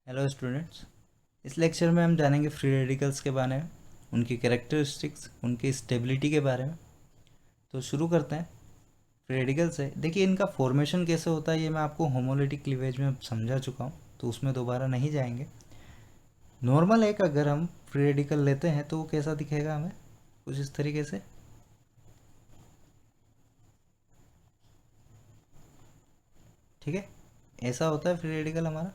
Hello students. इस lecture में हम जानेंगे फ्री रेडिकल्स के बारे में, उनकी कैरेक्टरिस्टिक्स, उनकी स्टेबिलिटी के बारे में। तो शुरू करते हैं फ्री रेडिकल से। देखिए, इनका फॉर्मेशन कैसे होता है ये मैं आपको होमोलिटिक क्लीवेज में समझा चुका हूँ, तो उसमें दोबारा नहीं जाएंगे। नॉर्मल एक अगर हम फ्री रेडिकल लेते हैं तो वो कैसा दिखेगा हमें, कुछ इस तरीके से। ठीक है, ऐसा होता है फ्री रेडिकल हमारा।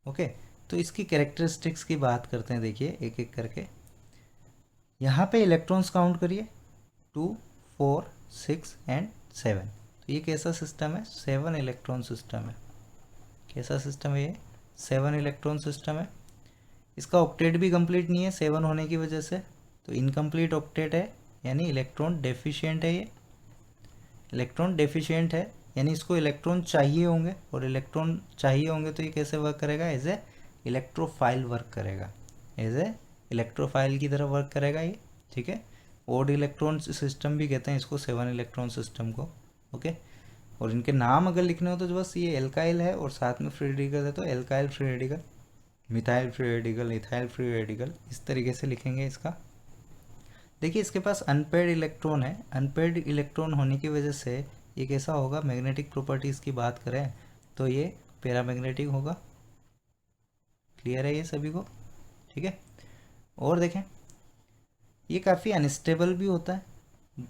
ओके, तो इसकी कैरेक्टरिस्टिक्स की बात करते हैं। देखिए एक एक करके यहाँ पे इलेक्ट्रॉन्स काउंट करिए, 2, 4, 6 एंड 7। तो ये कैसा सिस्टम है? 7 इलेक्ट्रॉन सिस्टम है। कैसा सिस्टम है ये? 7 इलेक्ट्रॉन सिस्टम है। इसका ऑक्टेट भी कंप्लीट नहीं है 7 होने की वजह से, तो इनकम्प्लीट ऑक्टेट है, यानी इलेक्ट्रॉन डेफिशिएंट है। ये इलेक्ट्रॉन डेफिशिएंट है यानी इसको इलेक्ट्रॉन चाहिए होंगे, और इलेक्ट्रॉन चाहिए होंगे तो ये कैसे वर्क करेगा? एज ए इलेक्ट्रोफाइल वर्क करेगा, एज ए इलेक्ट्रोफाइल की तरह वर्क करेगा ये। ठीक है, ओड इलेक्ट्रॉन सिस्टम भी कहते हैं इसको, 7 इलेक्ट्रॉन सिस्टम को। ओके, और इनके नाम अगर लिखने हो तो जो बस ये एल्काइल है और साथ में फ्री रेडिकल है, तो alkyl free radical, methyl free radical, ethyl free radical, इस तरीके से लिखेंगे इसका। देखिए, इसके पास अनपेड इलेक्ट्रॉन है। अनपेड इलेक्ट्रॉन होने की वजह से ये कैसा होगा? मैग्नेटिक प्रॉपर्टीज़ की बात करें तो ये पैरामैग्नेटिक होगा। क्लियर है ये सभी को? ठीक है, और देखें, ये काफ़ी अनस्टेबल भी होता है।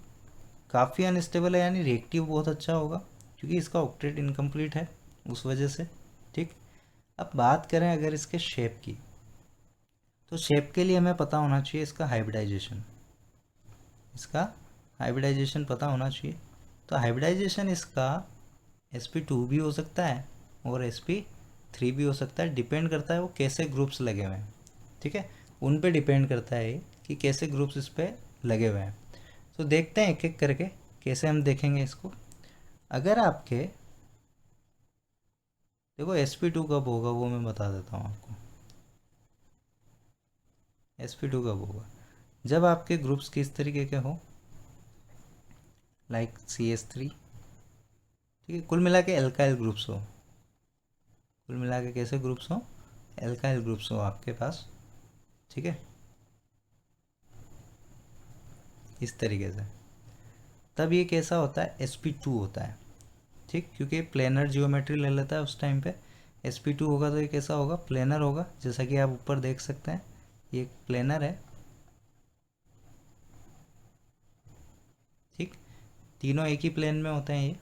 काफ़ी अनस्टेबल है यानी रिएक्टिव बहुत अच्छा होगा, क्योंकि इसका ऑक्टेट इनकम्प्लीट है उस वजह से। ठीक, अब बात करें अगर इसके शेप की, तो शेप के लिए हमें पता होना चाहिए इसका हाइब्रिडाइजेशन। इसका हाइब्रिडाइजेशन पता होना चाहिए। तो हाइब्रिडाइजेशन इसका sp2 भी हो सकता है और sp3 भी हो सकता है, डिपेंड करता है वो कैसे ग्रुप्स लगे हुए हैं। ठीक है, उन पे डिपेंड करता है कि कैसे ग्रुप्स इस पर लगे हुए हैं। तो देखते हैं एक एक करके कैसे हम देखेंगे इसको। अगर आपके, देखो sp2 कब होगा वो मैं बता देता हूँ आपको। sp2 कब होगा? जब आपके ग्रुप्स किस तरीके के हो, लाइक CH3। ठीक है, कुल मिला के एल्काइल ग्रुप्स हो। कुल मिला के कैसे ग्रुप्स हो? एल्काइल ग्रुप्स हो आपके पास। ठीक है, इस तरीके से। तब ये कैसा होता है? sp2 होता है। ठीक, क्योंकि प्लेनर जियोमेट्री ले लेता है उस टाइम पे। sp2 होगा तो ये कैसा होगा? प्लेनर होगा, जैसा कि आप ऊपर देख सकते हैं ये एक प्लेनर है। ठीक, तीनों एक ही प्लेन में होते हैं, ये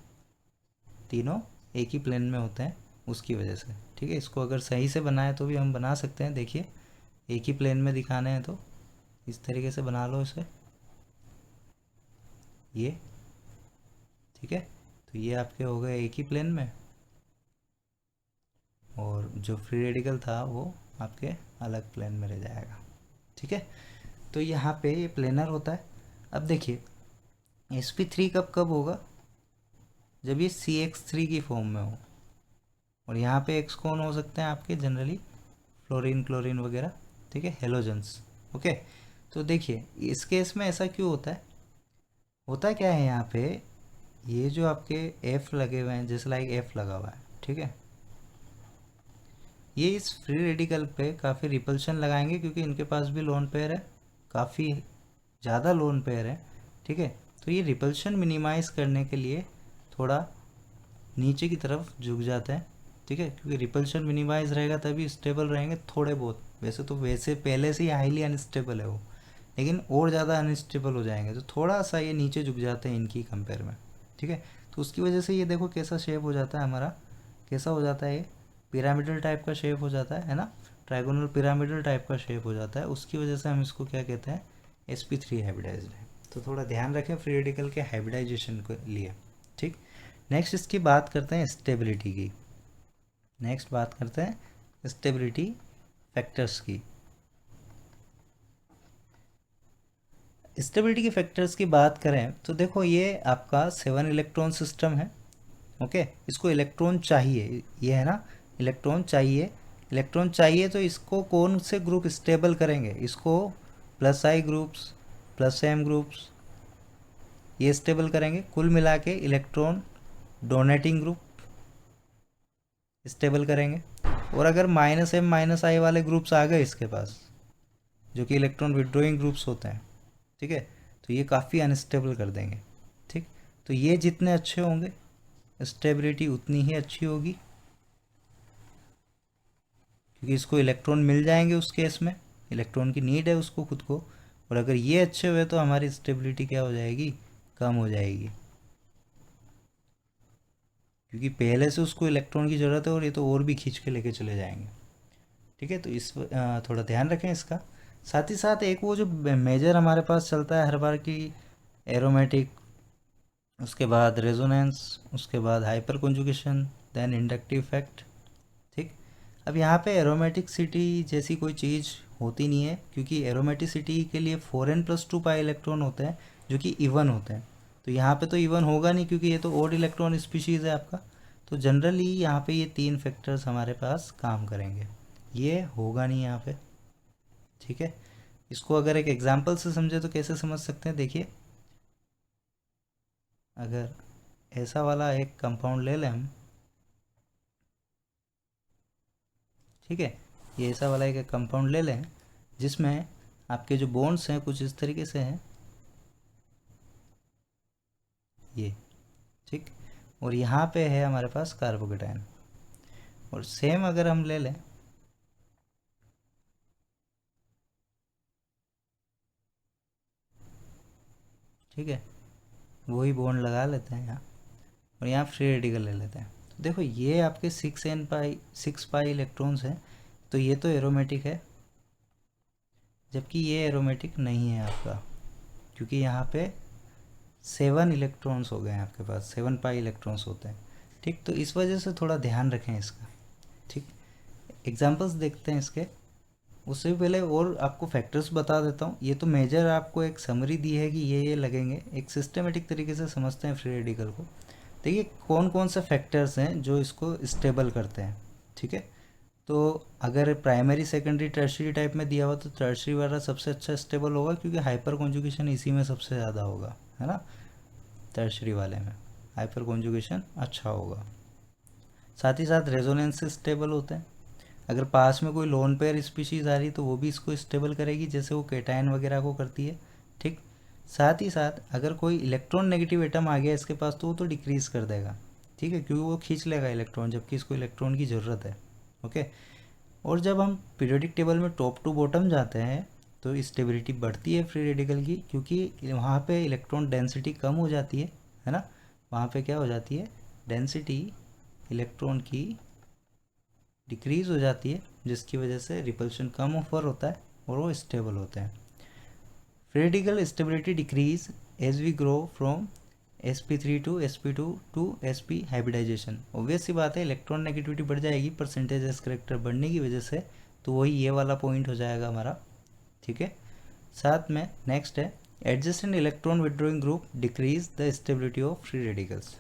तीनों एक ही प्लेन में होते हैं उसकी वजह से। ठीक है, इसको अगर सही से बनाए तो भी हम बना सकते हैं। देखिए, एक ही प्लेन में दिखाने हैं तो इस तरीके से बना लो इसे, ये। ठीक है, तो ये आपके हो गए एक ही प्लेन में, और जो फ्री रेडिकल था वो आपके अलग प्लेन में रह जाएगा। ठीक है, तो यहाँ पे ये प्लेनर होता है। अब देखिए, sp3 कब कब होगा? जब ये CH3 की फॉर्म में हो, और यहाँ पे एक्स कौन हो सकते हैं आपके? जनरली फ्लोरीन, क्लोरीन वगैरह। ठीक है, हेलोजेंस। ओके, तो देखिए इस केस में ऐसा क्यों होता है? होता क्या है यहाँ पे, ये जो आपके F लगे हुए हैं, जैसे लाइक F लगा हुआ है, ठीक है, ये इस फ्री रेडिकल पे काफ़ी रिपल्शन लगाएंगे, क्योंकि इनके पास भी लोन पेयर है, काफ़ी ज़्यादा लोन पेयर है। ठीक है, तो ये रिपल्शन मिनिमाइज करने के लिए थोड़ा नीचे की तरफ झुक जाते हैं। ठीक है, क्योंकि रिपल्शन मिनिमाइज रहेगा तभी स्टेबल रहेंगे थोड़े बहुत। वैसे तो वैसे पहले से ही हाईली अनस्टेबल है वो, लेकिन और ज़्यादा अनस्टेबल हो जाएंगे, तो थोड़ा सा ये नीचे झुक जाते हैं इनकी कंपेयर में। ठीक है, तो उसकी वजह से ये देखो कैसा शेप हो जाता है हमारा। कैसा हो जाता है ये? पिरामिडल टाइप का शेप हो जाता है ना, ट्राइगोनल पिरामिडल टाइप का शेप हो जाता है। उसकी वजह से हम इसको क्या कहते हैं? sp3 हाइब्रिडाइज्ड है। तो थोड़ा ध्यान रखें फ्री रेडिकल के हाइब्रिडाइजेशन के लिए। ठीक, नेक्स्ट इसकी बात करते हैं स्टेबिलिटी की। नेक्स्ट बात करते हैं स्टेबिलिटी फैक्टर्स की। स्टेबिलिटी के फैक्टर्स की बात करें तो देखो, ये आपका 7 इलेक्ट्रॉन सिस्टम है। ओके, इसको इलेक्ट्रॉन चाहिए, ये है ना, इलेक्ट्रॉन चाहिए। इलेक्ट्रॉन चाहिए तो इसको कौन से ग्रुप स्टेबल करेंगे? इसको प्लस आई ग्रुप्स, प्लस एम ग्रुप्स, ये स्टेबल करेंगे। कुल मिला के इलेक्ट्रॉन डोनेटिंग ग्रुप स्टेबल करेंगे। और अगर -m-i वाले ग्रुप्स आ गए इसके पास, जो कि इलेक्ट्रॉन विड्रॉइंग ग्रुप्स होते हैं, ठीक है, तो ये काफ़ी अनस्टेबल कर देंगे। ठीक, तो ये जितने अच्छे होंगे स्टेबिलिटी उतनी ही अच्छी होगी, क्योंकि इसको इलेक्ट्रॉन मिल जाएंगे उस केस में, इलेक्ट्रॉन की नीड है उसको खुद को। और अगर ये अच्छे हुए तो हमारी स्टेबिलिटी क्या हो जाएगी, कम हो जाएगी, क्योंकि पहले से उसको इलेक्ट्रॉन की ज़रूरत है और ये तो और भी खींच के लेके चले जाएंगे। ठीक है, तो थोड़ा ध्यान रखें इसका। साथ ही साथ एक वो जो मेजर हमारे पास चलता है हर बार की, एरोमेटिक, उसके बाद रेजोनेंस, उसके बाद hyper conjugation, then inductive effect. ठीक, अब यहाँ पे एरोमेटिसिटी जैसी कोई चीज़ होती नहीं है, क्योंकि एरोमेटिसिटी के लिए 4n+2 इलेक्ट्रॉन होते हैं जो कि इवन होते हैं। तो यहाँ पे तो इवन होगा नहीं, क्योंकि ये तो ओड इलेक्ट्रॉन स्पीशीज़ है आपका। तो जनरली यहाँ पे ये 3 फैक्टर्स हमारे पास काम करेंगे, ये होगा नहीं यहाँ पे। ठीक है, इसको अगर एक एग्जांपल से समझे तो कैसे समझ सकते हैं, देखिए, अगर ऐसा वाला एक कंपाउंड ले लें हम, ठीक है, ये ऐसा वाला एक कंपाउंड ले लें जिसमें आपके जो बॉन्ड्स हैं कुछ इस तरीके से हैं, ये, ठीक, और यहाँ पे है हमारे पास कार्बोकेटायन। और सेम अगर हम ले लें, ठीक है, वही बॉन्ड लगा लेते हैं यहाँ, और यहाँ फ्री रेडिकल ले लेते हैं। तो देखो ये आपके 6 पाई इलेक्ट्रॉन्स हैं, तो ये तो एरोमेटिक है, जबकि ये एरोमेटिक नहीं है आपका, क्योंकि यहाँ पे 7 इलेक्ट्रॉन्स हो गए हैं आपके पास, 7 पाई इलेक्ट्रॉन्स होते हैं। ठीक, तो इस वजह से थोड़ा ध्यान रखें इसका। ठीक, एग्जांपल्स देखते हैं इसके, उससे भी पहले और आपको फैक्टर्स बता देता हूँ। ये तो मेजर आपको एक समरी दी है कि ये लगेंगे, एक सिस्टमेटिक तरीके से समझते हैं फ्री रेडिकल को। देखिए कौन कौन से फैक्टर्स हैं जो इसको स्टेबल करते हैं। ठीक है, तो अगर प्राइमरी सेकेंडरी टर्शरी टाइप में दिया हुआ तो टर्शरी वाला सबसे अच्छा स्टेबल होगा, क्योंकि हाइपर कॉन्जुगेशन इसी में सबसे ज़्यादा होगा, है ना, टर्शरी वाले में हाइपर कॉन्जुगेशन अच्छा होगा। साथ ही साथ रेजोनेंस से स्टेबल होते हैं, अगर पास में कोई लोन पेयर स्पीशीज़ आ रही तो वो भी इसको स्टेबल करेगी, जैसे वो केटायन वगैरह को करती है। ठीक, साथ ही साथ अगर कोई इलेक्ट्रॉन नेगेटिव एटम आ गया इसके पास तो वो तो डिक्रीज़ कर देगा, ठीक है, क्योंकि वो खींच लेगा इलेक्ट्रॉन, जबकि इसको इलेक्ट्रॉन की ज़रूरत है। ओके, और जब हम पीरियोडिक टेबल में टॉप टू बॉटम जाते हैं तो स्टेबिलिटी बढ़ती है फ्री रेडिकल की, क्योंकि वहाँ पे इलेक्ट्रॉन डेंसिटी कम हो जाती है ना, वहाँ पे क्या हो जाती है, डेंसिटी इलेक्ट्रॉन की डिक्रीज़ हो जाती है, जिसकी वजह से रिपल्शन कम ऑफर होता है और वो स्टेबल होते हैं। Free radical stability decrease as we grow from sp3 to sp2 to sp hybridization. Obvious सी बात है, इलेक्ट्रॉन नेगेटिविटी बढ़ जाएगी परसेंटेज एस करेक्टर बढ़ने की वजह से, तो वही ये वाला पॉइंट हो जाएगा हमारा। ठीक है, साथ में नेक्स्ट है adjacent electron withdrawing group decrease the stability of free radicals.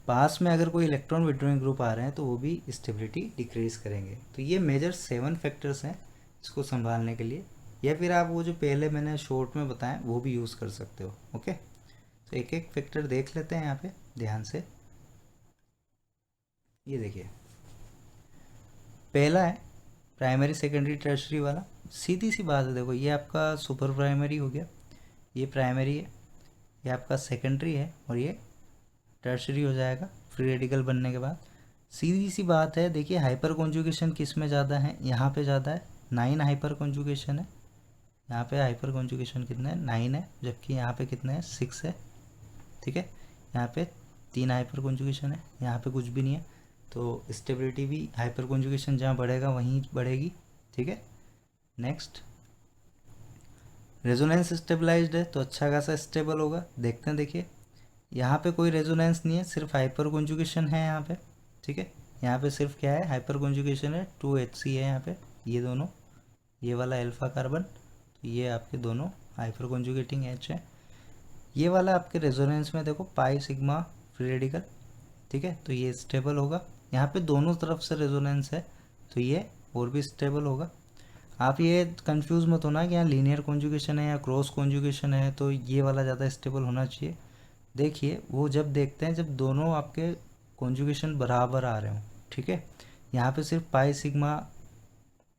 पास में अगर कोई इलेक्ट्रॉन विड्रॉइंग ग्रुप आ रहे हैं तो वो भी स्टेबिलिटी डिक्रीज करेंगे। तो ये मेजर 7 फैक्टर्स हैं इसको संभालने के लिए, या फिर आप वो जो पहले मैंने शॉर्ट में बताएं वो भी यूज़ कर सकते हो। ओके, तो एक एक फैक्टर देख लेते हैं यहाँ पे ध्यान से। ये देखिए, पहला है प्राइमरी सेकेंडरी टर्शरी वाला। सीधी सी बात है, देखो ये आपका सुपर प्राइमरी हो गया, ये प्राइमरी है, ये आपका सेकेंडरी है, और ये टर्शरी हो जाएगा फ्री रेडिकल बनने के बाद। सीधी सी बात है, देखिए हाइपर कॉन्जुगेशन किस में ज़्यादा है, यहाँ पे ज़्यादा है, 9 हाइपर कॉन्जुगेशन है, यहाँ पे हाइपर कॉन्जुगेशन कितना है, 9 है, जबकि यहाँ पे कितना है, 6 है। ठीक है, यहाँ पे 3 हाइपर कॉन्जुगेशन है, यहाँ पे कुछ भी नहीं है, तो स्टेबिलिटी भी हाइपर कॉन्जुगेशन जहाँ बढ़ेगा वहीं बढ़ेगी। ठीक है, नेक्स्ट रेजोनेंस स्टेबलाइज्ड है तो अच्छा खासा स्टेबल होगा। देखते हैं, देखिए यहाँ पे कोई रेजोनेंस नहीं है, सिर्फ हाइपर कॉन्जुगेशन है यहाँ पे। ठीक है, यहाँ पे सिर्फ क्या है, हाइपर कॉन्जुगेशन है, 2HC है यहाँ पे, ये दोनों, ये वाला अल्फा कार्बन, तो ये आपके दोनों हाइपर कॉन्जुगेटिंग H है। ये वाला आपके रेजोनेंस में देखो पाई सिग्मा फ्री रेडिकल, ठीक है, तो ये स्टेबल होगा। यहाँ पे दोनों तरफ से रेजोनेंस है तो ये और भी स्टेबल होगा। आप ये कंफ्यूज मत होना कि यहाँ लीनियर कॉन्जुगेशन है या क्रॉस कॉन्जुगेशन है तो ये वाला ज़्यादा स्टेबल होना चाहिए। देखिए वो जब देखते हैं जब दोनों आपके कॉन्जुगेशन बराबर आ रहे हो, ठीक है, यहाँ पे सिर्फ पाई सिग्मा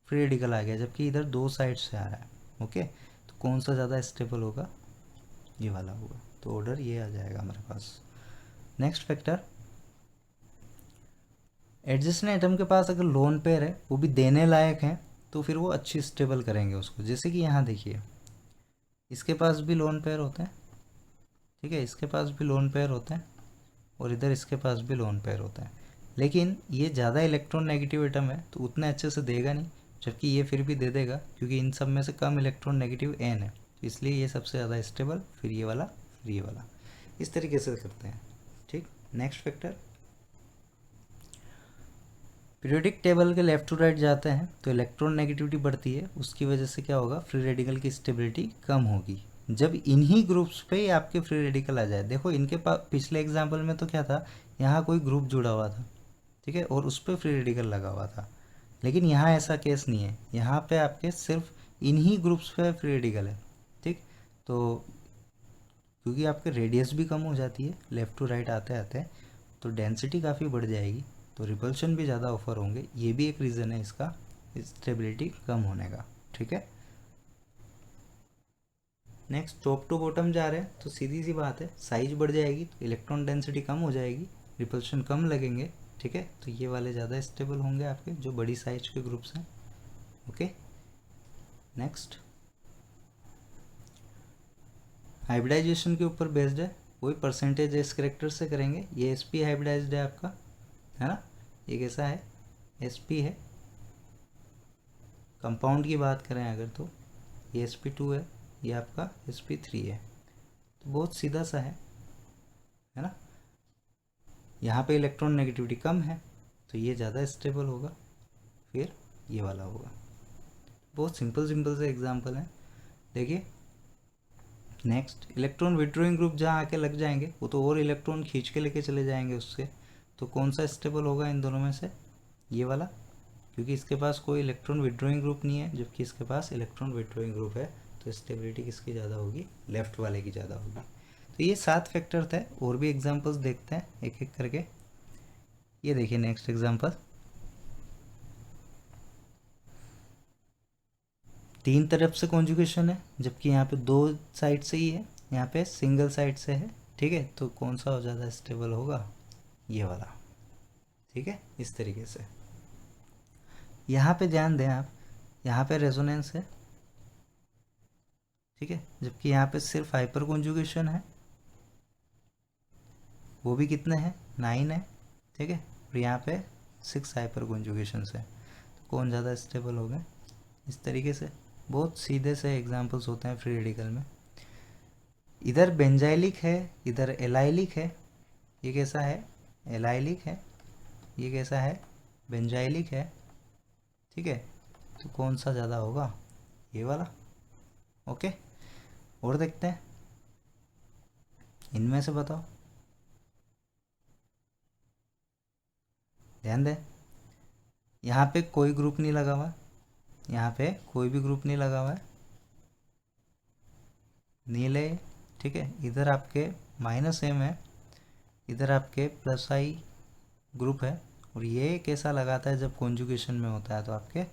फ्री रेडिकल आ गया, जबकि इधर दो साइड से आ रहा है। ओके, तो कौन सा ज़्यादा स्टेबल होगा, ये वाला होगा, तो ऑर्डर ये आ जाएगा हमारे पास। नेक्स्ट फैक्टर, एडजेसेंट एटम के पास अगर लोन पेयर है, वो भी देने लायक है, तो फिर वो अच्छी स्टेबल करेंगे उसको। जैसे कि यहाँ देखिए, इसके पास भी लोन पेयर होते हैं, ठीक है, इसके पास भी लोन पेयर होते हैं, और इधर इसके पास भी लोन पेयर होता है, लेकिन ये ज़्यादा इलेक्ट्रॉन नेगेटिव एटम है तो उतने अच्छे से देगा नहीं, जबकि ये फिर भी दे देगा, क्योंकि इन सब में से कम इलेक्ट्रॉन नेगेटिव एन है, इसलिए ये सबसे ज़्यादा स्टेबल, फिर ये वाला, फिर ये वाला, इस तरीके से करते हैं। ठीक, नेक्स्ट फैक्टर, पीरियोडिक टेबल के लेफ्ट टू राइट जाते हैं तो इलेक्ट्रॉन नेगेटिविटी बढ़ती है, उसकी वजह से क्या होगा, फ्री रेडिकल की स्टेबिलिटी कम होगी। जब इन्हीं ग्रुप्स पे ही आपके फ्री रेडिकल आ जाए, देखो इनके पास पिछले एग्जाम्पल में तो क्या था, यहाँ कोई ग्रुप जुड़ा हुआ था, ठीक है, और उस पर फ्री रेडिकल लगा हुआ था, लेकिन यहाँ ऐसा केस नहीं है, यहाँ पे आपके सिर्फ इन्हीं ग्रुप्स पे फ्री रेडिकल है। ठीक, तो क्योंकि आपके रेडियस भी कम हो जाती है लेफ़्ट टू राइट आते आते, तो डेंसिटी काफ़ी बढ़ जाएगी, तो रिपल्शन भी ज़्यादा ऑफर होंगे, ये भी एक रीज़न है इसका स्टेबिलिटी कम होने का। ठीक है, नेक्स्ट टॉप टू बॉटम जा रहे हैं तो सीधी सी बात है, साइज बढ़ जाएगी तो इलेक्ट्रॉन डेंसिटी कम हो जाएगी, रिपल्शन कम लगेंगे। ठीक है, तो ये वाले ज़्यादा स्टेबल होंगे आपके जो बड़ी साइज के ग्रुप्स हैं। ओके, नेक्स्ट हाइब्रिडाइजेशन के ऊपर बेस्ड है, वही परसेंटेज एस करेक्टर से करेंगे। ये एस पी हाइब्रिडाइज्ड है आपका, है ना, ये कैसा है, एस पी है। कंपाउंड की बात करें अगर तो ये sp2 है, ये आपका sp3 है, तो बहुत सीधा सा है ना। यहाँ पे इलेक्ट्रॉन नेगेटिविटी कम है तो ये ज़्यादा स्टेबल होगा, फिर ये वाला होगा। बहुत सिंपल सिंपल से एग्जांपल हैं। देखिए नेक्स्ट, इलेक्ट्रॉन विड्रॉइंग ग्रुप जहाँ आके लग जाएंगे वो तो और इलेक्ट्रॉन खींच के लेके चले जाएंगे उससे, तो कौन सा स्टेबल होगा इन दोनों में से, ये वाला, क्योंकि इसके पास कोई इलेक्ट्रॉन विड्रॉइंग ग्रुप नहीं है, जबकि इसके पास इलेक्ट्रॉन विड्रॉइंग ग्रुप है, तो स्टेबिलिटी किसकी ज़्यादा होगी, लेफ्ट वाले की ज़्यादा होगी। तो ये 7 फैक्टर थे, और भी एग्जांपल्स देखते हैं एक एक करके। ये देखिए नेक्स्ट एग्जांपल, 3 तरफ से कॉन्जुगेशन है, जबकि यहाँ पे 2 साइड से ही है, यहाँ पे सिंगल साइड से है। ठीक है, तो कौन सा ज़्यादा स्टेबल होगा, ये वाला। ठीक है, इस तरीके से। यहाँ पे ध्यान दें आप, यहाँ पे रेजोनेंस है, ठीक है, जबकि यहाँ पे सिर्फ हाइपर कॉन्जुगेशन है, वो भी कितने हैं, 9 है, ठीक है, और यहाँ पे 6 हाइपर कॉन्जुगेशन है, तो कौन ज़्यादा स्टेबल हो गए, इस तरीके से। बहुत सीधे से एग्जांपल्स होते हैं फ्री रेडिकल में। इधर बेंजाइलिक है, इधर एलाइलिक है, ये कैसा है, एलाइलिक है, ये कैसा है, बेंजाइलिक है। ठीक है, तो कौन सा ज़्यादा होगा, ये वाला। ओके, और देखते हैं, इनमें से बताओ, ध्यान दें, यहाँ पे कोई ग्रुप नहीं लगा हुआ, यहाँ पे कोई भी ग्रुप नहीं लगा हुआ है, नीले। ठीक है, इधर आपके -m है, इधर आपके +i ग्रुप है, और ये कैसा लगाता है जब कॉन्जुगेशन में होता है, तो आपके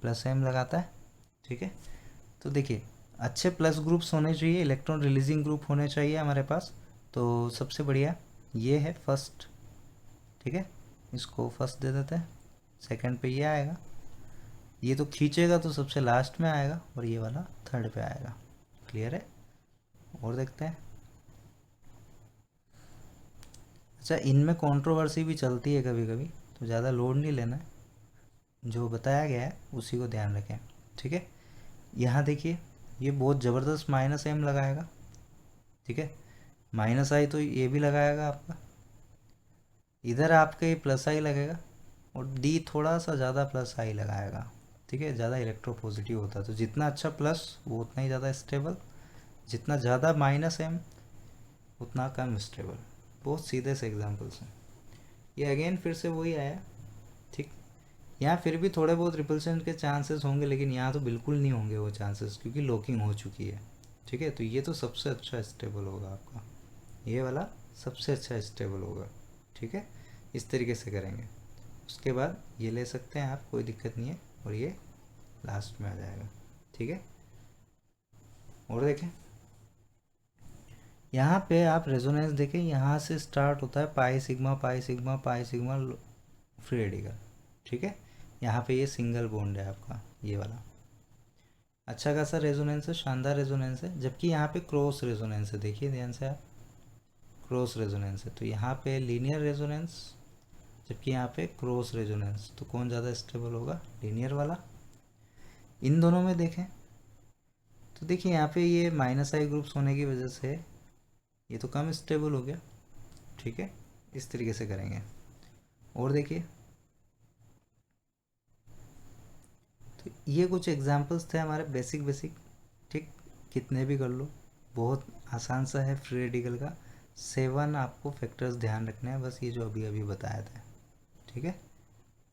+m लगाता है। ठीक है, तो देखिए अच्छे प्लस ग्रुप्स होने चाहिए, इलेक्ट्रॉन रिलीजिंग ग्रुप होने चाहिए हमारे पास, तो सबसे बढ़िया ये है फर्स्ट। ठीक है, इसको फर्स्ट दे देते हैं, सेकंड पे ये आएगा, ये तो खींचेगा तो सबसे लास्ट में आएगा, और ये वाला थर्ड पे आएगा। क्लियर है, और देखते हैं। अच्छा, इनमें कंट्रोवर्सी भी चलती है कभी कभी, तो ज़्यादा लोड नहीं लेना है, जो बताया गया है उसी को ध्यान रखें। ठीक है, यहाँ देखिए ये बहुत ज़बरदस्त -m लगाएगा, ठीक है, -i तो ये भी लगाएगा आपका, इधर आपका ये +i लगेगा, और d थोड़ा सा ज़्यादा +i लगाएगा। ठीक है, ज़्यादा इलेक्ट्रोपॉजिटिव होता है, तो जितना अच्छा प्लस वो उतना ही ज़्यादा स्टेबल, जितना ज़्यादा -m उतना कम स्टेबल। बहुत सीधे से एग्जांपल्स हैं ये, अगेन फिर से वही आया। ठीक, यहाँ फिर भी थोड़े बहुत रिपल्शन के चांसेस होंगे, लेकिन यहाँ तो बिल्कुल नहीं होंगे वो चांसेस, क्योंकि लॉकिंग हो चुकी है। ठीक है, तो ये तो सबसे अच्छा स्टेबल होगा आपका, ये वाला सबसे अच्छा स्टेबल होगा। ठीक है, इस तरीके से करेंगे। उसके बाद ये ले सकते हैं आप, कोई दिक्कत नहीं है, और ये लास्ट में आ जाएगा। ठीक है, और देखें यहाँ पे आप रेजोनेंस देखें, यहाँ से स्टार्ट होता है pi sigma pi sigma pi sigma free radical. ठीक है, यहाँ पे ये सिंगल बॉन्ड है आपका ये वाला, अच्छा खासा रेजोनेंस है, शानदार रेजोनेंस है। जबकि यहाँ पे क्रॉस रेजोनेंस है, देखिए ध्यान से आप, क्रॉस रेजोनेंस है, तो यहाँ पे लीनियर रेजोनेंस, जबकि यहाँ पे क्रॉस रेजोनेंस, तो कौन ज़्यादा स्टेबल होगा, लीनियर वाला। इन दोनों में देखें तो देखिए यहाँ पे ये माइनस आई ग्रुप्स होने की वजह से ये तो कम स्टेबल हो गया। ठीक है, इस तरीके से करेंगे। और देखिए, तो ये कुछ एग्जांपल्स थे हमारे बेसिक बेसिक। ठीक, कितने भी कर लो, बहुत आसान सा है फ्री रेडिकल का। 7 आपको फैक्टर्स ध्यान रखने हैं, बस ये जो अभी अभी बताया था। ठीक है,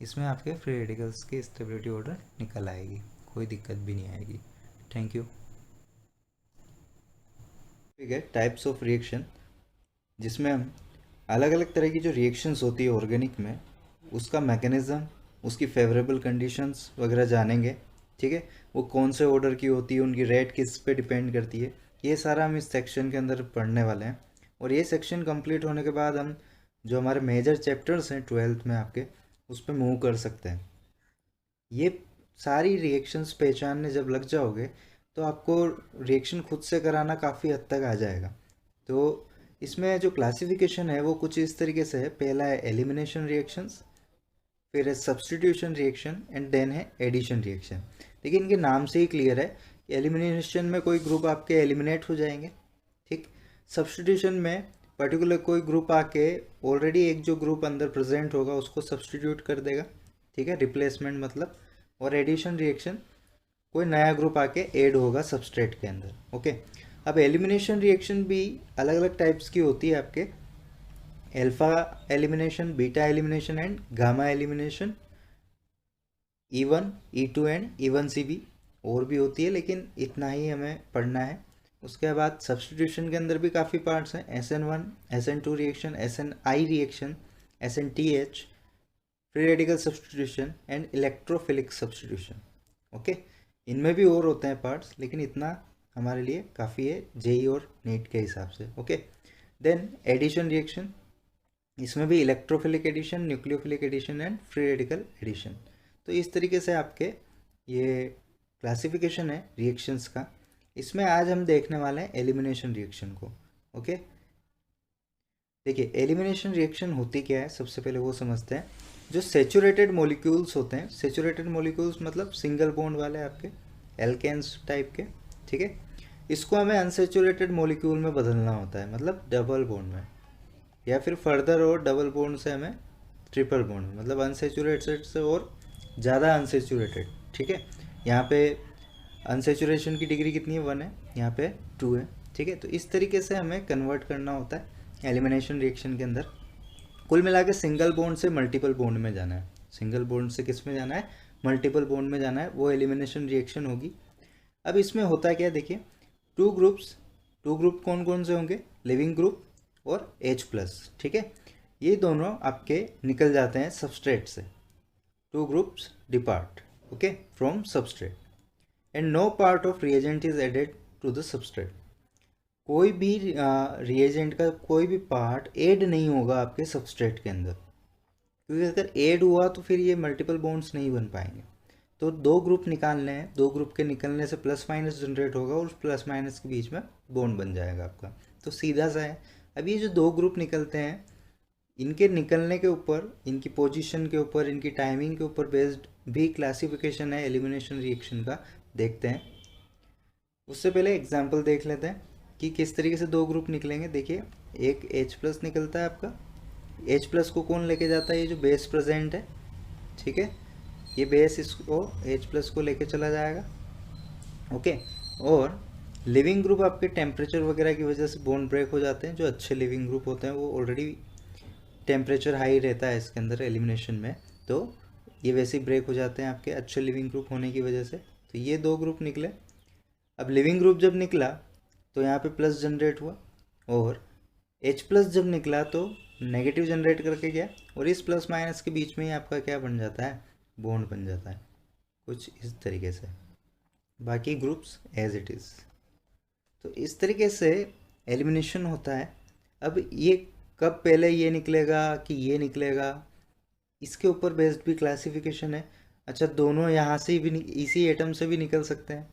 इसमें आपके फ्री रेडिकल्स की स्टेबिलिटी ऑर्डर निकल आएगी, कोई दिक्कत भी नहीं आएगी। Thank you. ठीक है, टाइप्स ऑफ रिएक्शन, जिसमें हम अलग अलग तरह की जो रिएक्शंस होती है ऑर्गेनिक में, उसका मैकेनिज्म, उसकी फेवरेबल कंडीशंस वगैरह जानेंगे। ठीक है, वो कौन से ऑर्डर की होती है, उनकी रेट किस पे डिपेंड करती है, ये सारा हम इस सेक्शन के अंदर पढ़ने वाले हैं। और ये सेक्शन कंप्लीट होने के बाद हम जो हमारे मेजर चैप्टर्स हैं 12th में आपके, उस पर मूव कर सकते हैं। ये सारी रिएक्शंस पहचानने जब लग जाओगे तो आपको रिएक्शन खुद से कराना काफ़ी हद तक आ जाएगा। तो इसमें जो क्लासिफिकेशन है वो कुछ इस तरीके से है। पहला है एलिमिनेशन रिएक्शंस, फिर है सब्स्टिट्यूशन रिएक्शन, एंड देन है एडिशन रिएक्शन। देखिए इनके नाम से ही क्लियर है कि एलिमिनेशन में कोई ग्रुप आपके एलिमिनेट हो जाएंगे। ठीक, सब्स्टिट्यूशन में पर्टिकुलर कोई ग्रुप आके ऑलरेडी एक जो ग्रुप अंदर प्रेजेंट होगा उसको सब्स्टिट्यूट कर देगा। ठीक है, रिप्लेसमेंट मतलब। और एडिशन रिएक्शन, कोई नया ग्रुप आके ऐड होगा सबस्ट्रेट के अंदर। ओके, अब एलिमिनेशन रिएक्शन भी अलग अलग टाइप्स की होती है आपके, alpha elimination, beta elimination and gamma elimination, E1 E2 and E1C भी और भी होती है, लेकिन इतना ही हमें पढ़ना है। उसके बाद सब्स्टिट्यूशन के अंदर भी काफ़ी पार्ट्स हैं, SN1 SN2 reaction, SNI reaction, SNTH, free radical substitution and electrophilic substitution. Okay, इनमें भी और होते हैं पार्ट्स, लेकिन इतना हमारे लिए काफ़ी है जेई और नीट के हिसाब से। ओके, देन एडिशन रिएक्शन, इसमें भी electrophilic addition, nucleophilic addition and free radical addition. तो इस तरीके से आपके ये क्लासिफिकेशन है रिएक्शंस का। इसमें आज हम देखने वाले हैं एलिमिनेशन रिएक्शन को। ओके, देखिए एलिमिनेशन रिएक्शन होती क्या है, सबसे पहले वो समझते हैं। जो सेचुरेटेड मॉलिक्यूल्स होते हैं, सेचुरेटेड मॉलिक्यूल्स मतलब सिंगल बॉन्ड वाले आपके एल्केन्स टाइप के। ठीक है, इसको हमें अनसेचुरेटेड मॉलिक्यूल में बदलना होता है, मतलब डबल बॉन्ड में, या फिर फर्दर और डबल बॉन्ड से हमें ट्रिपल बॉन्ड, मतलब अनसेचुरेटेड से और ज़्यादा अनसेचुरेटेड। ठीक है, यहाँ पे अनसेचुरेशन की डिग्री कितनी है, 1 है, यहाँ पे 2 है। ठीक है, तो इस तरीके से हमें कन्वर्ट करना होता है एलिमिनेशन रिएक्शन के अंदर। कुल मिला के सिंगल बॉन्ड से मल्टीपल बॉन्ड में जाना है, सिंगल बॉन्ड से किस में जाना है, मल्टीपल बॉन्ड में जाना है, वो एलिमिनेशन रिएक्शन होगी। अब इसमें होता क्या है, देखिए टू ग्रुप कौन कौन से होंगे, लिविंग ग्रुप और H+। ठीक है, ये दोनों आपके निकल जाते हैं सबस्ट्रेट से, two groups depart okay from substrate, and no part of reagent is added to the substrate. कोई भी रिएजेंट का कोई भी पार्ट ऐड नहीं होगा आपके सबस्ट्रेट के अंदर, क्योंकि अगर ऐड हुआ तो फिर ये मल्टीपल बॉन्ड्स नहीं बन पाएंगे। तो 2 ग्रुप निकालने हैं, 2 ग्रुप के निकलने से प्लस माइनस जनरेट होगा और उस प्लस माइनस के बीच में बॉन्ड बन जाएगा आपका। तो सीधा सा है। अब ये जो 2 ग्रुप निकलते हैं, इनके निकलने के ऊपर, इनकी पोजीशन के ऊपर, इनकी टाइमिंग के ऊपर बेस्ड भी क्लासिफिकेशन है एलिमिनेशन रिएक्शन का, देखते हैं। उससे पहले एग्जाम्पल देख लेते हैं कि किस तरीके से 2 ग्रुप निकलेंगे। देखिए एक H+ निकलता है आपका, H+ को कौन लेके जाता है, ये जो बेस प्रेजेंट है। ठीक है, ये बेस इसको H+ को लेके चला जाएगा। ओके, और लिविंग ग्रुप आपके टेम्परेचर वगैरह की वजह से बॉन्ड ब्रेक हो जाते हैं। जो अच्छे लिविंग ग्रुप होते हैं वो ऑलरेडी टेम्परेचर हाई रहता है इसके अंदर एलिमिनेशन में, तो ये वैसे ही ब्रेक हो जाते हैं आपके अच्छे लिविंग ग्रुप होने की वजह से। तो ये 2 ग्रुप निकले। अब लिविंग ग्रुप जब निकला तो यहाँ पे प्लस जनरेट हुआ, और H+ जब निकला तो नेगेटिव जनरेट करके गया, और इस प्लस माइनस के बीच में ही आपका क्या बन जाता है, बॉन्ड बन जाता है कुछ इस तरीके से, बाकी ग्रुप्स एज इट इज़। तो इस तरीके से एलिमिनेशन होता है। अब ये कब पहले ये निकलेगा कि ये निकलेगा, इसके ऊपर बेस्ड भी क्लासिफिकेशन है। अच्छा, दोनों यहाँ से भी इसी एटम से भी निकल सकते हैं,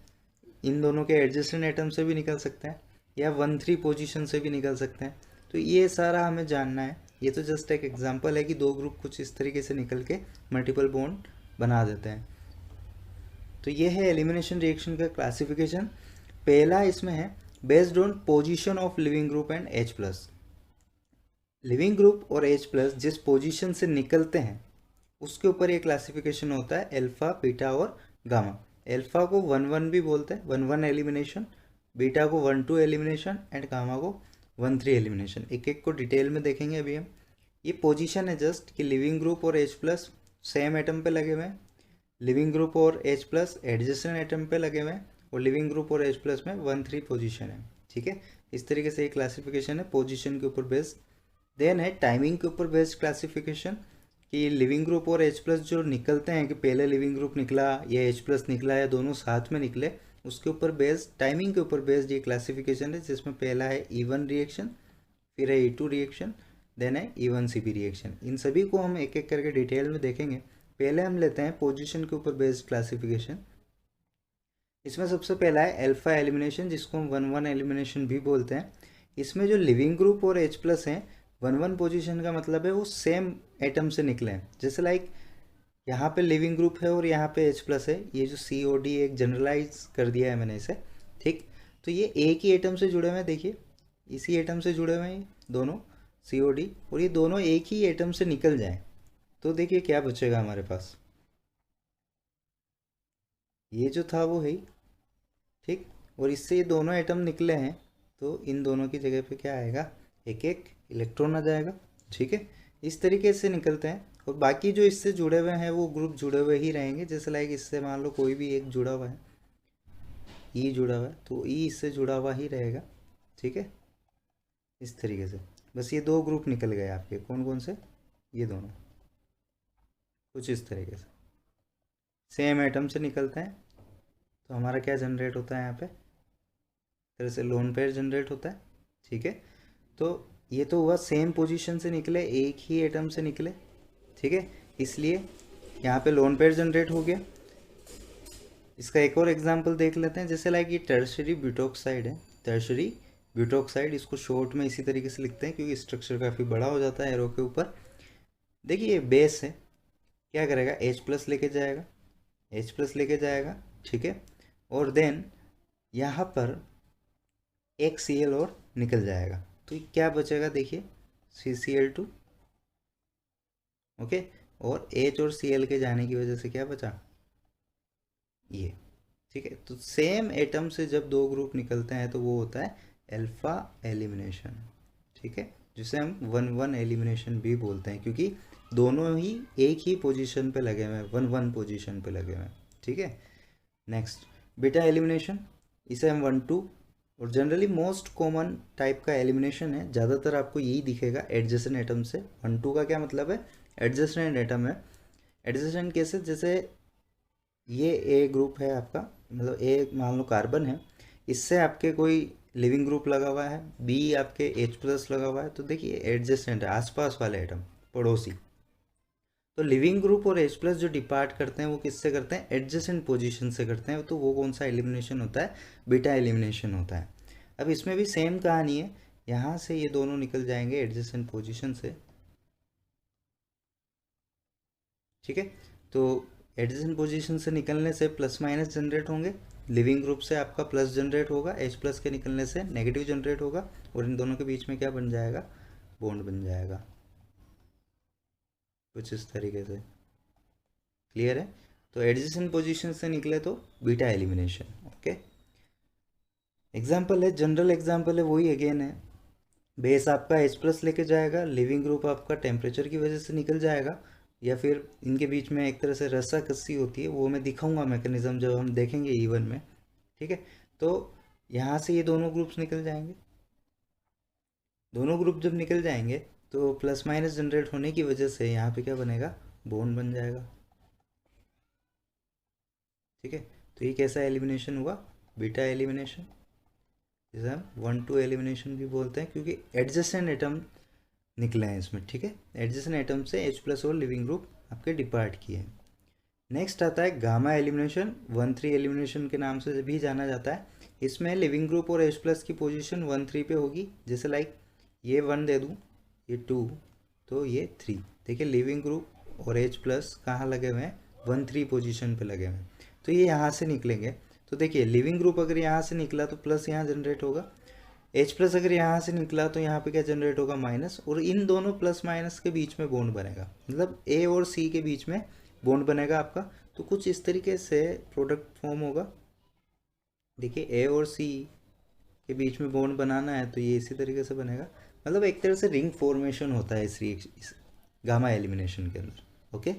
इन दोनों के एडजेसेंट एटम से भी निकल सकते हैं, या 1-3 पोजीशन से भी निकल सकते हैं। तो ये सारा हमें जानना है। ये तो जस्ट एक एग्जांपल है कि दो ग्रुप कुछ इस तरीके से निकल के मल्टीपल बॉन्ड बना देते हैं। तो ये है एलिमिनेशन रिएक्शन का क्लासिफिकेशन। पहला इसमें है based on position of leaving group and H plus. Leaving group और H प्लस जिस पोजीशन से निकलते हैं उसके ऊपर ये क्लासिफिकेशन होता है, अल्फा, बीटा और गामा। अल्फा को 1-1 भी बोलते हैं, 1-1 एलिमिनेशन, बीटा को 1-2 एलिमिनेशन एंड गामा को 1-3 एलिमिनेशन। एक एक को डिटेल में देखेंगे अभी हम। ये पोजीशन है जस्ट कि लिविंग ग्रुप और H प्लस सेम एटम पे लगे हुए हैं, लिविंग ग्रुप और H प्लस एडजेसेंट एटम पे लगे हुए हैं, और लिविंग ग्रुप और H प्लस में 1-3 पोजीशन है। ठीक है, इस तरीके से एक क्लासिफिकेशन है पोजीशन के ऊपर बेस्ड। देन है टाइमिंग के ऊपर बेस्ड क्लासिफिकेशन, कि लिविंग ग्रुप और H प्लस जो निकलते हैं, कि पहले लिविंग ग्रुप निकला या H प्लस निकला या दोनों साथ में निकले, उसके ऊपर बेस्ड, टाइमिंग के ऊपर बेस्ड ये क्लासिफिकेशन है, जिसमें पहला है E1 रिएक्शन, फिर है E2 रिएक्शन, देन है E1 CP रिएक्शन। इन सभी को हम एक एक करके डिटेल में देखेंगे। पहले हम लेते हैं पोजीशन के ऊपर बेस्ड क्लासिफिकेशन। इसमें सबसे पहला है अल्फा एलिमिनेशन, जिसको हम 1-1 एलिमिनेशन भी बोलते हैं। इसमें जो लिविंग ग्रुप और H प्लस हैं, 1-1 पोजीशन का मतलब है वो सेम एटम से निकले हैं। जैसे लाइक यहाँ पे लिविंग ग्रुप है और यहाँ पे H प्लस है, ये जो COD एक जनरलाइज कर दिया है मैंने इसे, ठीक। तो ये एक ही एटम से जुड़े हुए हैं, देखिए इसी एटम से जुड़े हुए हैं ये दोनों COD, और ये दोनों एक ही एटम से निकल जाएं तो देखिए क्या बचेगा हमारे पास, ये जो था वो है ही, ठीक। और इससे ये दोनों एटम निकले हैं तो इन दोनों की जगह पे क्या आएगा, एक एक इलेक्ट्रॉन आ जाएगा। ठीक है, इस तरीके से निकलते हैं, और बाकी जो इससे जुड़े हुए हैं वो ग्रुप जुड़े हुए ही रहेंगे। जैसे लाइक इससे मान लो कोई भी एक जुड़ा हुआ है, ई जुड़ा हुआ है तो ई इससे जुड़ा हुआ ही रहेगा। ठीक है, इस तरीके से बस ये दो ग्रुप निकल गए आपके, कौन कौन से, ये दोनों कुछ इस तरीके से सेम एटम से निकलते हैं। तो हमारा क्या जनरेट होता है यहाँ पे, तरह से लोन पेयर जनरेट होता है। ठीक है, तो ये तो हुआ सेम पोजीशन से निकले, एक ही एटम से निकले। ठीक है, इसलिए यहाँ पे लोन पेयर जनरेट हो गया। इसका एक और एग्जांपल देख लेते हैं। जैसे लाइक ये टर्शरी ब्यूटॉक्साइड है, टर्शरी ब्यूटॉक्साइड, इसको शॉर्ट में इसी तरीके से लिखते हैं क्योंकि स्ट्रक्चर काफ़ी बड़ा हो जाता है एरो के ऊपर। देखिए ये बेस है, क्या करेगा, H प्लस लेके जाएगा, H प्लस लेके जाएगा। ठीक है, और देन यहाँ पर एक Cl और निकल जाएगा, तो क्या बचेगा, देखिए CCl2। ओके, और H और Cl के जाने की वजह से क्या बचा, ये। ठीक है, तो सेम एटम से जब दो ग्रुप निकलते हैं तो वो होता है अल्फा एलिमिनेशन। ठीक है, जिसे हम 1-1 एलिमिनेशन भी बोलते हैं, क्योंकि दोनों ही एक ही पोजीशन पे लगे हुए हैं, 1-1 पोजीशन पे लगे हुए हैं। ठीक है, नेक्स्ट बीटा एलिमिनेशन, इसे हम 1-2, और जनरली मोस्ट कॉमन टाइप का एलिमिनेशन है, ज़्यादातर आपको यही दिखेगा एडजेसेंट एटम से। 1-2 का क्या मतलब है, एडजेसेंट एटम है। एडजेसेंट कैसे, जैसे ये ए ग्रुप है आपका, मतलब ए मान लो कार्बन है, इससे आपके कोई लिविंग ग्रुप लगा हुआ है, बी आपके H प्लस लगा हुआ है, तो देखिए एडजेसेंट है, आसपास वाले एटम, पड़ोसी। तो लिविंग ग्रुप और H प्लस जो डिपार्ट करते हैं वो किससे करते हैं, एडजेसेंट पोजीशन से करते हैं, तो वो कौन सा एलिमिनेशन होता है, बीटा एलिमिनेशन होता है। अब इसमें भी सेम कहानी है, यहाँ से ये दोनों निकल जाएंगे एडजेसेंट पोजीशन से। ठीक है, तो एडजेसेंट पोजीशन से निकलने से प्लस माइनस जनरेट होंगे, लिविंग ग्रुप से आपका प्लस जनरेट होगा, H प्लस के निकलने से नेगेटिव जनरेट होगा, और इन दोनों के बीच में क्या बन जाएगा, बॉन्ड बन जाएगा कुछ इस तरीके से। क्लियर है, तो एडजेसेंट पोजीशन से निकले तो बीटा एलिमिनेशन। ओके, एग्जाम्पल है, जनरल एग्जाम्पल है, वही अगेन है, बेस आपका H प्लस लेके जाएगा, लिविंग ग्रुप आपका टेम्परेचर की वजह से निकल जाएगा, या फिर इनके बीच में एक तरह से रस्सा कस्सी होती है, वो मैं दिखाऊंगा मैकेनिज्म जब हम देखेंगे E1 में। ठीक है, तो यहाँ से ये दोनों ग्रुप्स निकल जाएंगे, दोनों ग्रुप जब निकल जाएंगे तो प्लस माइनस जनरेट होने की वजह से यहाँ पे क्या बनेगा, बॉन्ड बन जाएगा। ठीक है, तो ये कैसा एलिमिनेशन हुआ, बीटा एलिमिनेशन, जिसे हम 1-2 एलिमिनेशन भी बोलते हैं, क्योंकि एडजेसेंट एटम निकले हैं इसमें। ठीक है, एडजेसेंट एटम से H प्लस और लिविंग ग्रुप आपके डिपार्ट किए हैं। नेक्स्ट आता है गामा एलिमिनेशन, 1-3 एलिमिनेशन के नाम से भी जाना जाता है। इसमें लिविंग ग्रुप और H प्लस की पोजीशन 1-3 पे होगी। जैसे लाइक ये 1 दे दूँ, ये 2, तो ये 3। देखिए लिविंग ग्रुप और H प्लस कहाँ लगे हुए हैं, 1-3 पोजीशन पे लगे हुए हैं, तो ये यहाँ से निकलेंगे। तो देखिए लिविंग ग्रुप अगर यहाँ से निकला तो प्लस यहाँ जनरेट होगा, H प्लस अगर यहाँ से निकला तो यहाँ पे क्या जनरेट होगा, माइनस, और इन दोनों प्लस माइनस के बीच में बॉन्ड बनेगा, मतलब A और C के बीच में बॉन्ड बनेगा आपका। तो कुछ इस तरीके से प्रोडक्ट फॉर्म होगा। देखिए A और C के बीच में बॉन्ड बनाना है तो ये इसी तरीके से बनेगा, मतलब एक तरह से रिंग फॉर्मेशन होता है इस गामा एलिमिनेशन के अंदर। ओके,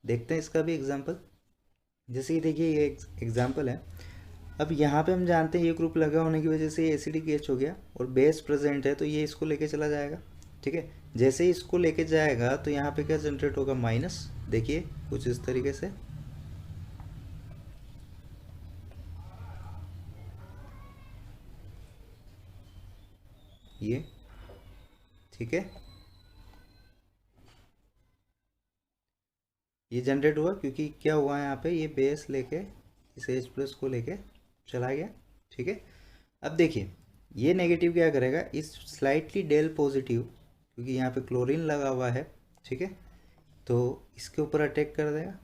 देखते हैं इसका भी एग्जांपल। जैसे कि देखिए ये एग्जांपल है। अब यहाँ पे हम जानते हैं ये ग्रुप लगा होने की वजह से ये एसिडिक एच हो गया और बेस प्रेजेंट है, तो ये इसको लेके चला जाएगा। ठीक है, जैसे ही इसको लेके जाएगा तो यहाँ पे क्या जनरेट होगा, माइनस। देखिए कुछ इस तरीके से, ये ठीक है, ये जनरेट हुआ क्योंकि क्या हुआ है यहाँ पे, ये बेस लेके इस H प्लस को लेके चला गया। ठीक है, अब देखिए ये नेगेटिव क्या करेगा, इस स्लाइटली डेल पॉजिटिव, क्योंकि यहाँ पे क्लोरीन लगा हुआ है, ठीक है, तो इसके ऊपर अटैक कर देगा,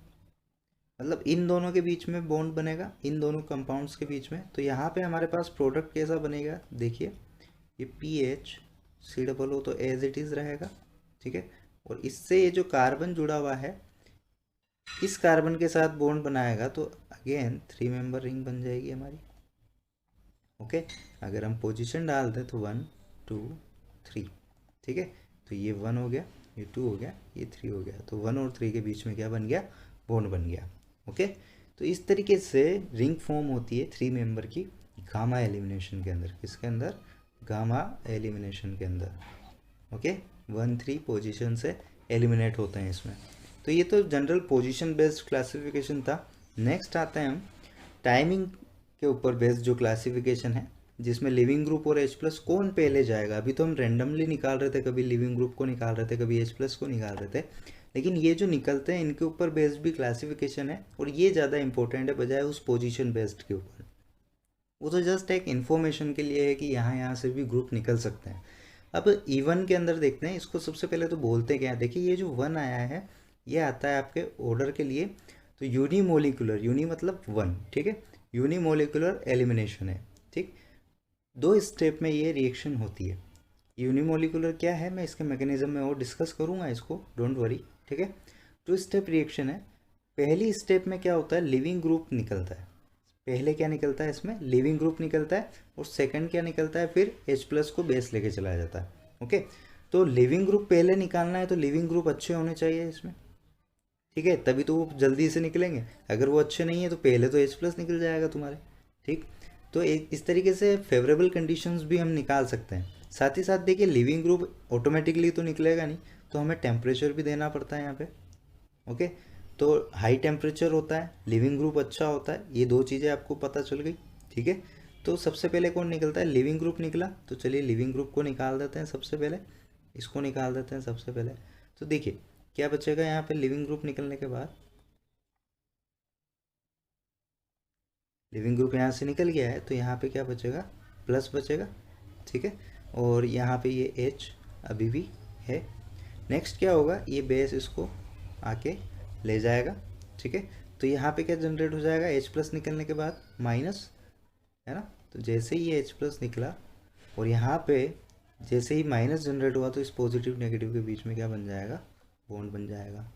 मतलब इन दोनों के बीच में बॉन्ड बनेगा, इन दोनों कंपाउंड्स के बीच में। तो यहाँ पे हमारे पास प्रोडक्ट कैसा बनेगा, देखिए ये पीएच सी डबल ओ तो एज इट इज़ रहेगा। ठीक है, और इससे ये जो कार्बन जुड़ा हुआ है इस कार्बन के साथ बॉन्ड बनाएगा तो अगेन 3 मेंबर रिंग बन जाएगी हमारी। ओके, अगर हम पोजीशन डाल दें तो 1 2 3, ठीक है, तो ये 1 हो गया, ये 2 हो गया, ये 3 हो गया, तो 1 और 3 के बीच में क्या बन गया, बॉन्ड बन गया। ओके, तो इस तरीके से रिंग फॉर्म होती है 3 मेंबर की गामा एलिमिनेशन के अंदर। किसके अंदर, गामा एलिमिनेशन के अंदर। ओके, 1-3 पोजीशन से एलिमिनेट होते हैं इसमें। तो ये तो जनरल पोजीशन बेस्ड क्लासिफिकेशन था। नेक्स्ट आते हैं हम टाइमिंग के ऊपर बेस्ड जो क्लासिफिकेशन है, जिसमें लिविंग ग्रुप और H प्लस कौन पहले जाएगा। अभी तो हम रेंडमली निकाल रहे थे, कभी लिविंग ग्रुप को निकाल रहे थे, कभी H प्लस को निकाल रहे थे, लेकिन ये जो निकलते हैं इनके ऊपर बेस्ड भी क्लासिफिकेशन है, और ये ज़्यादा इंपॉर्टेंट है बजाय उस पोजीशन बेस्ड के ऊपर। वो तो जस्ट एक इन्फॉर्मेशन के लिए है कि यहाँ से भी ग्रुप निकल सकते हैं। अब E1 के अंदर देखते हैं इसको। सबसे पहले तो बोलते क्या है, देखिए ये जो 1 आया है ये आता है आपके ऑर्डर के लिए, तो यूनिमोलिकुलर, यूनी मतलब 1, ठीक है, यूनिमोलिकुलर एलिमिनेशन है। ठीक, 2 स्टेप में ये रिएक्शन होती है। यूनिमोलिकुलर क्या है, मैं इसके मैकेनिज्म में और डिस्कस करूँगा इसको, डोंट वरी। ठीक है, 2 स्टेप रिएक्शन है। पहली स्टेप में क्या होता है, लिविंग ग्रुप निकलता है। पहले क्या निकलता है इसमें, लिविंग ग्रुप निकलता है, और सेकंड क्या निकलता है, फिर H प्लस को बेस लेके चलाया जाता है। ओके, तो लिविंग ग्रुप पहले निकालना है तो लिविंग ग्रुप अच्छे होने चाहिए इसमें। ठीक है, तभी तो वो जल्दी से निकलेंगे। अगर वो अच्छे नहीं है तो पहले तो H प्लस निकल जाएगा तुम्हारे। ठीक, तो एक इस तरीके से फेवरेबल कंडीशंस भी हम निकाल सकते हैं। साथ ही साथ देखिए लिविंग ग्रुप ऑटोमेटिकली तो निकलेगा नहीं, तो हमें टेम्परेचर भी देना पड़ता है यहाँ पे। ओके, तो हाई टेम्परेचर होता है, लिविंग ग्रुप अच्छा होता है, ये 2 चीज़ें आपको पता चल गई। ठीक है, तो सबसे पहले कौन निकलता है, लिविंग ग्रुप निकला, तो चलिए लिविंग ग्रुप को निकाल देते हैं सबसे पहले, इसको निकाल देते हैं सबसे पहले। तो देखिए क्या बचेगा यहाँ पे, लिविंग ग्रुप निकलने के बाद लिविंग ग्रुप यहाँ से निकल गया है, तो यहाँ पे क्या बचेगा, प्लस बचेगा। ठीक है, और यहाँ पे ये H अभी भी है। नेक्स्ट क्या होगा, ये बेस इसको आके ले जाएगा। ठीक है, तो यहाँ पे क्या जनरेट हो जाएगा, H प्लस निकलने के बाद माइनस, है ना। तो जैसे ही ये H प्लस निकला और यहाँ पे जैसे ही माइनस जनरेट हुआ, तो इस पॉजिटिव नेगेटिव के बीच में क्या बन जाएगा, बॉन्ड बन जाएगा।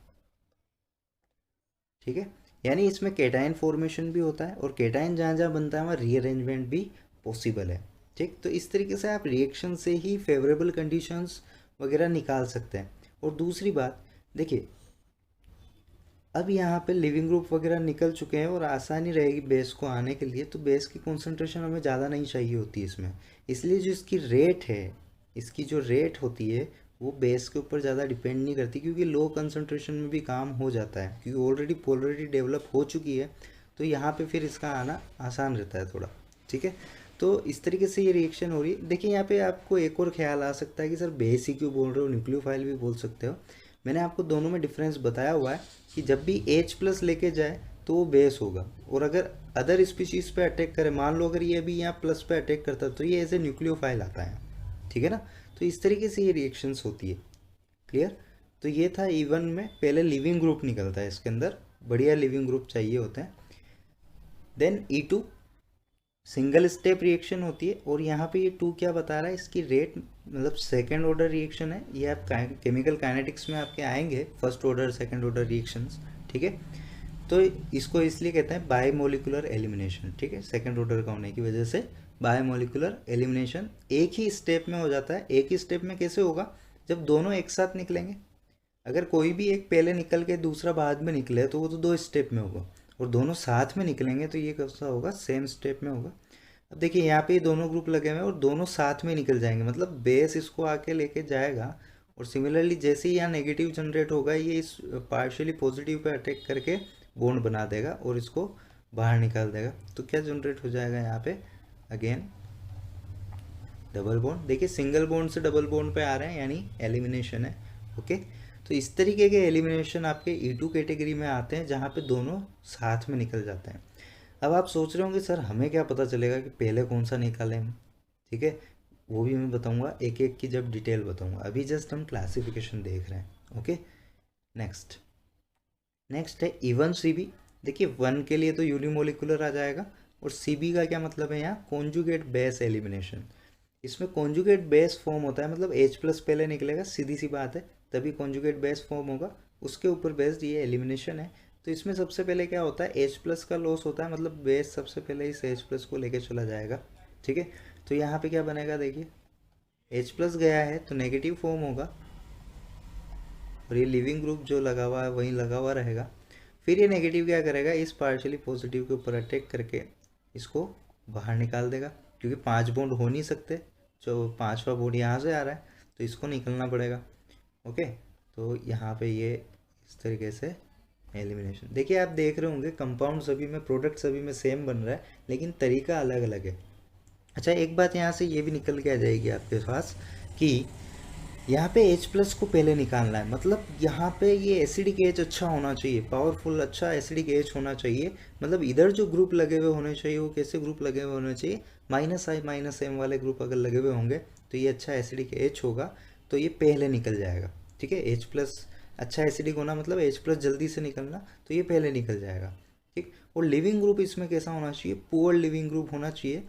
ठीक है, यानी इसमें कैटायन फॉर्मेशन भी होता है, और कैटायन जहाँ जहाँ बनता है वहाँ रीअरेंजमेंट भी पॉसिबल है। ठीक, तो इस तरीके से आप रिएक्शन से ही फेवरेबल कंडीशंस वगैरह निकाल सकते हैं। और दूसरी बात देखिए, अब यहाँ पे लिविंग ग्रुप वगैरह निकल चुके हैं और आसानी रहेगी बेस को आने के लिए, तो बेस की कॉन्सेंट्रेशन हमें ज़्यादा नहीं चाहिए होती है इसमें, इसलिए जो इसकी रेट है, इसकी जो रेट होती है वो बेस के ऊपर ज़्यादा डिपेंड नहीं करती, क्योंकि लो कंसंट्रेशन में भी काम हो जाता है, क्योंकि ऑलरेडी पोलरिटी डेवलप हो चुकी है, तो यहाँ पे फिर इसका आना आसान रहता है थोड़ा। ठीक है, तो इस तरीके से ये रिएक्शन हो रही है। देखिए यहाँ पे आपको एक और ख्याल आ सकता है कि सर बेस ही क्यों बोल रहे हो, न्यूक्लियोफाइल भी बोल सकते हो। मैंने आपको दोनों में डिफरेंस बताया हुआ है कि जब भी H+ लेके जाए तो वो बेस होगा, और अगर अदर स्पीशीज़ पे अटैक करे, मान लो अगर ये भी यहाँ प्लस पे अटैक करता तो ये एज ए न्यूक्लियोफाइल आता है। ठीक है ना, तो इस तरीके से ये रिएक्शंस होती है। क्लियर। तो ये था E1 में, पहले लिविंग ग्रुप निकलता है इसके अंदर, बढ़िया लिविंग ग्रुप चाहिए होते हैं। Then E2 single step reaction होती है, और यहाँ पे ये 2 क्या बता रहा है, इसकी रेट मतलब सेकेंड ऑर्डर रिएक्शन है। ये आप केमिकल काइनेटिक्स में आपके आएंगे first order second order reactions. ठीक है, तो इसको इसलिए कहते हैं बायोमोलिकुलर एलिमिनेशन। ठीक है, सेकेंड ऑर्डर का होने की वजह से बायोमोलिकुलर एलिमिनेशन एक ही स्टेप में हो जाता है। एक ही स्टेप में कैसे होगा, जब दोनों एक साथ निकलेंगे। अगर कोई भी एक पहले निकल के दूसरा बाद में निकले तो वो तो 2 स्टेप में होगा, और दोनों साथ में निकलेंगे तो ये कैसा होगा, सेम स्टेप में होगा। अब देखिए यहाँ पे दोनों ग्रुप लगे हुए हैं और दोनों साथ में निकल जाएंगे, मतलब बेस इसको आके लेके जाएगा, और सिमिलरली जैसे ही यहाँ नेगेटिव जनरेट होगा, ये इस पार्शियली पॉजिटिव पे अटैक करके बॉन्ड बना देगा और इसको बाहर निकाल देगा। तो क्या जनरेट हो जाएगा यहाँ पे, अगेन डबल बॉन्ड। देखिए सिंगल बॉन्ड से डबल बॉन्ड पे आ रहे हैं, यानी एलिमिनेशन है। ओके, तो इस तरीके के एलिमिनेशन आपके E2 कैटेगरी में आते हैं, जहाँ पे दोनों साथ में निकल जाते हैं। अब आप सोच रहे होंगे सर हमें क्या पता चलेगा कि पहले कौन सा निकालें हम। ठीक है, वो भी मैं बताऊंगा, एक एक की जब डिटेल बताऊंगा, अभी जस्ट हम क्लासिफिकेशन देख रहे हैं। ओके, नेक्स्ट है E1 CB। देखिए 1 के लिए तो यूनिमोलिकुलर आ जाएगा, और CB का क्या मतलब है, यहाँ कॉन्जुगेट बेस एलिमिनेशन। इसमें कॉन्जुगेट बेस फॉर्म होता है, मतलब H+ पहले निकलेगा, सीधी सी बात है, तभी कॉन्जुगेट बेस फॉर्म होगा, उसके ऊपर बेस्ड ये एलिमिनेशन है। तो इसमें सबसे पहले क्या होता है, H+ का लॉस होता है, मतलब बेस सबसे पहले इस H+ को लेके चला जाएगा। ठीक है, तो यहाँ पे क्या बनेगा, देखिए H+ गया है तो नेगेटिव फॉर्म होगा, और ये लिविंग ग्रुप जो लगा हुआ है वहीं लगा हुआ रहेगा। फिर ये नेगेटिव क्या करेगा, इस पार्शियली पॉजिटिव के ऊपर अटैक करके इसको बाहर निकाल देगा, क्योंकि 5 बॉन्ड हो नहीं सकते, जो 5वां बॉन्ड यहाँ से आ रहा है तो इसको निकलना पड़ेगा। ओके, तो यहाँ पे ये इस तरीके से एलिमिनेशन। देखिए आप देख रहे होंगे कंपाउंड सभी में, प्रोडक्ट सभी में सेम बन रहा है, लेकिन तरीका अलग अलग है। अच्छा, एक बात यहाँ से ये भी निकल के आ जाएगी आपके पास कि यहाँ पे H+ को पहले निकालना है, मतलब यहाँ पे ये एसिडिक एच अच्छा होना चाहिए, पावरफुल अच्छा एसिडिक एच होना चाहिए। मतलब इधर जो ग्रुप लगे हुए होने चाहिए वो कैसे ग्रुप लगे हुए होने चाहिए, -I -M वाले ग्रुप अगर लगे हुए होंगे तो ये अच्छा एसिडिक एच होगा, तो ये पहले निकल जाएगा। ठीक है, H+ अच्छा एसिडिक होना मतलब H+ जल्दी से निकलना, तो ये पहले निकल जाएगा। ठीक, और लिविंग ग्रुप इसमें कैसा होना चाहिए, पुअर लिविंग ग्रुप होना चाहिए,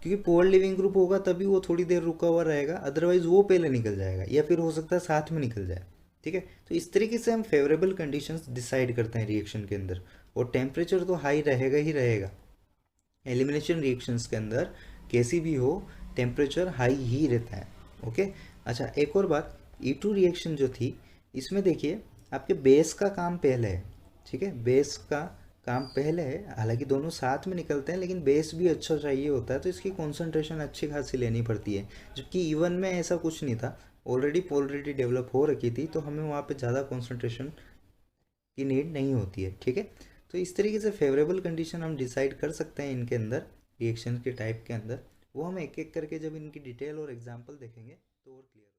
क्योंकि पुअर लिविंग ग्रुप होगा तभी वो थोड़ी देर रुका हुआ रहेगा, अदरवाइज वो पहले निकल जाएगा, या फिर हो सकता है साथ में निकल जाए। ठीक है, तो इस तरीके से हम फेवरेबल कंडीशंस डिसाइड करते हैं रिएक्शन के अंदर, और टेम्परेचर तो हाई रहेगा ही रहेगा। एलिमिनेशन रिएक्शंस के अंदर कैसी भी हो, टेम्परेचर हाई ही रहता है। ओके, अच्छा एक और बात, E2 रिएक्शन जो थी, इसमें देखिए आपके बेस का काम पहले है। ठीक है, बेस का काम पहले है, हालांकि दोनों साथ में निकलते हैं, लेकिन बेस भी अच्छा चाहिए होता है, तो इसकी कॉन्सेंट्रेशन अच्छी खासी लेनी पड़ती है। जबकि E1 में ऐसा कुछ नहीं था, ऑलरेडी पोलरिटी डेवलप हो रखी थी, तो हमें वहाँ पे ज़्यादा कॉन्सेंट्रेशन की नीड नहीं होती है। ठीक है, तो इस तरीके से फेवरेबल कंडीशन हम डिसाइड कर सकते हैं इनके अंदर, रिएक्शन के टाइप के अंदर। वो हम एक एक करके जब इनकी डिटेल और एग्जाम्पल देखेंगे तो और क्लियर